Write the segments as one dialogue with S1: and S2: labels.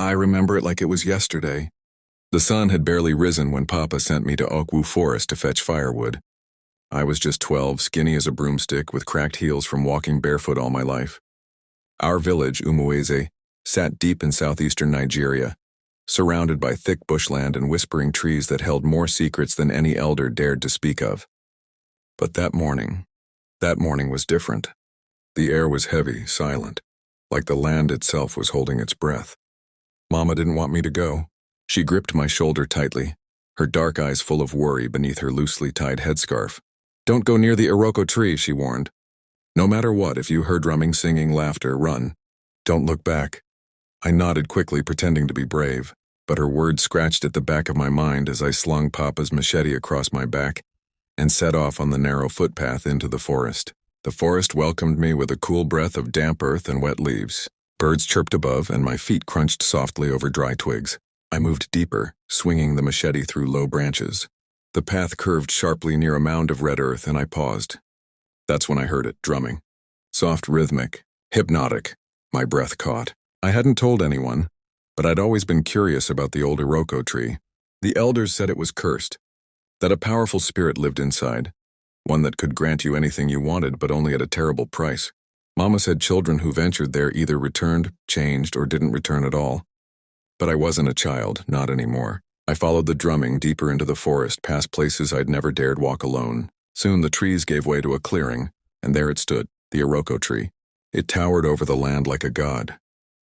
S1: I remember it like it was yesterday. The sun had barely risen when Papa sent me to Okwu Forest to fetch firewood. I was just 12, skinny as a broomstick, with cracked heels from walking barefoot all my life. Our village, Umueze, sat deep in southeastern Nigeria, surrounded by thick bushland and whispering trees that held more secrets than any elder dared to speak of. But that morning was different. The air was heavy, silent, like the land itself was holding its breath. Mama didn't want me to go. She gripped my shoulder tightly, her dark eyes full of worry beneath her loosely tied headscarf. "Don't go near the Iroko tree," she warned. "No matter what, if you heard drumming, singing, laughter, run. Don't look back." I nodded quickly, pretending to be brave, but her words scratched at the back of my mind as I slung Papa's machete across my back and set off on the narrow footpath into the forest. The forest welcomed me with a cool breath of damp earth and wet leaves. Birds chirped above, and my feet crunched softly over dry twigs. I moved deeper, swinging the machete through low branches. The path curved sharply near a mound of red earth, and I paused. That's when I heard it, drumming. Soft, rhythmic, hypnotic. My breath caught. I hadn't told anyone, but I'd always been curious about the old Iroko tree. The elders said it was cursed, that a powerful spirit lived inside, one that could grant you anything you wanted, but only at a terrible price. Mama said children who ventured there either returned, changed, or didn't return at all. But I wasn't a child, not anymore. I followed the drumming deeper into the forest, past places I'd never dared walk alone. Soon the trees gave way to a clearing, and there it stood, the Iroko tree. It towered over the land like a god,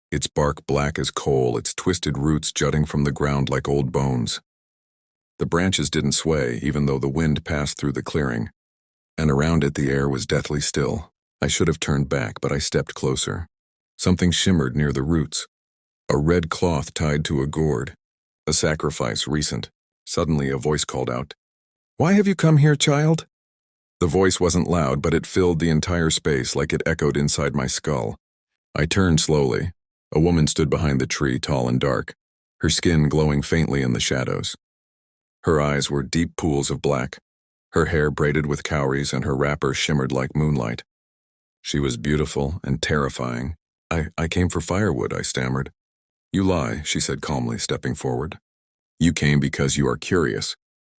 S1: its bark black as coal, its twisted roots jutting from the ground like old bones. The branches didn't sway, even though the wind passed through the clearing, and around it the air was deathly still. I should have turned back, but I stepped closer. Something shimmered near the roots. A red cloth tied to a gourd. A sacrifice recent. Suddenly a voice called out, "Why have you come here, child?" The voice wasn't loud, but it filled the entire space like it echoed inside my skull. I turned slowly. A woman stood behind the tree, tall and dark, her skin glowing faintly in the shadows. Her eyes were deep pools of black, her hair braided with cowries, and her wrapper shimmered like moonlight. She was beautiful and terrifying. I came for firewood," I stammered. "You lie," she said calmly, stepping forward. "You came because you are curious,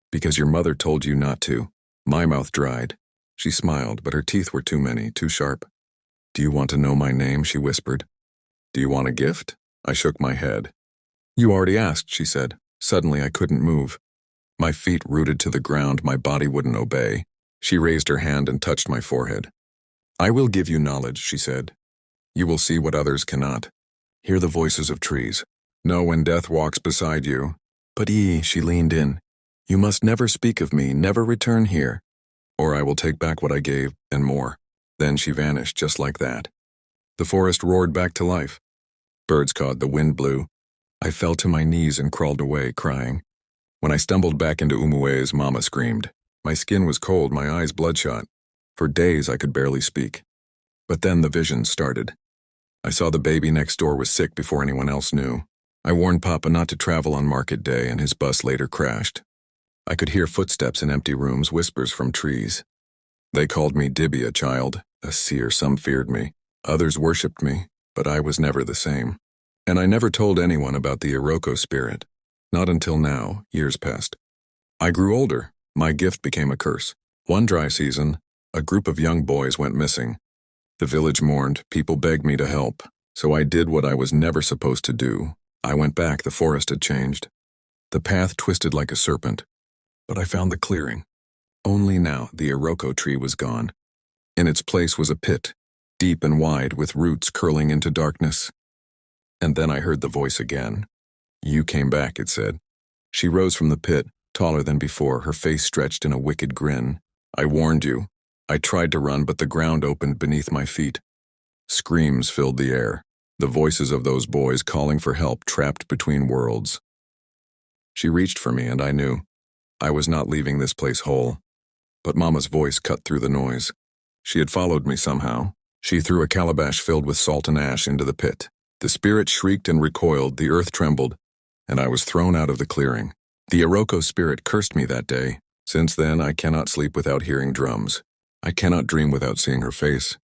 S1: because your mother told you not to." My mouth dried. She smiled, but her teeth were too many, too sharp. "Do you want to know my name?" she whispered. "Do you want a gift?" I shook my head. "You already asked," she said. Suddenly I couldn't move. My feet rooted to the ground, my body wouldn't obey. She raised her hand and touched my forehead. "I will give you knowledge," she said. "You will see what others cannot. Hear the voices of trees. Know when death walks beside you." "But she leaned in. "You must never speak of me, never return here, or I will take back what I gave, and more." Then she vanished just like that. The forest roared back to life. Birds cawed, the wind blew. I fell to my knees and crawled away, crying. When I stumbled back into Umue's, Mama screamed. My skin was cold, my eyes bloodshot. For days I could barely speak. But then the visions started. I saw the baby next door was sick before anyone else knew. I warned Papa not to travel on market day, and his bus later crashed. I could hear footsteps in empty rooms, whispers from trees. They called me Dibia, child, a seer. Some feared me. Others worshipped me, but I was never the same. And I never told anyone about the Iroko spirit. Not until now, years passed. I grew older. My gift became a curse. One dry season, a group of young boys went missing. The village mourned, people begged me to help, so I did what I was never supposed to do. I went back, the forest had changed. The path twisted like a serpent, but I found the clearing. Only now the Iroko tree was gone. In its place was a pit, deep and wide, with roots curling into darkness. And then I heard the voice again. "You came back," it said. She rose from the pit, taller than before, her face stretched in a wicked grin. "I warned you." I tried to run, but the ground opened beneath my feet. Screams filled the air, the voices of those boys calling for help, trapped between worlds. She reached for me, and I knew. I was not leaving this place whole. But Mama's voice cut through the noise. She had followed me somehow. She threw a calabash filled with salt and ash into the pit. The spirit shrieked and recoiled, the earth trembled, and I was thrown out of the clearing. The Iroko spirit cursed me that day. Since then, I cannot sleep without hearing drums. I cannot dream without seeing her face.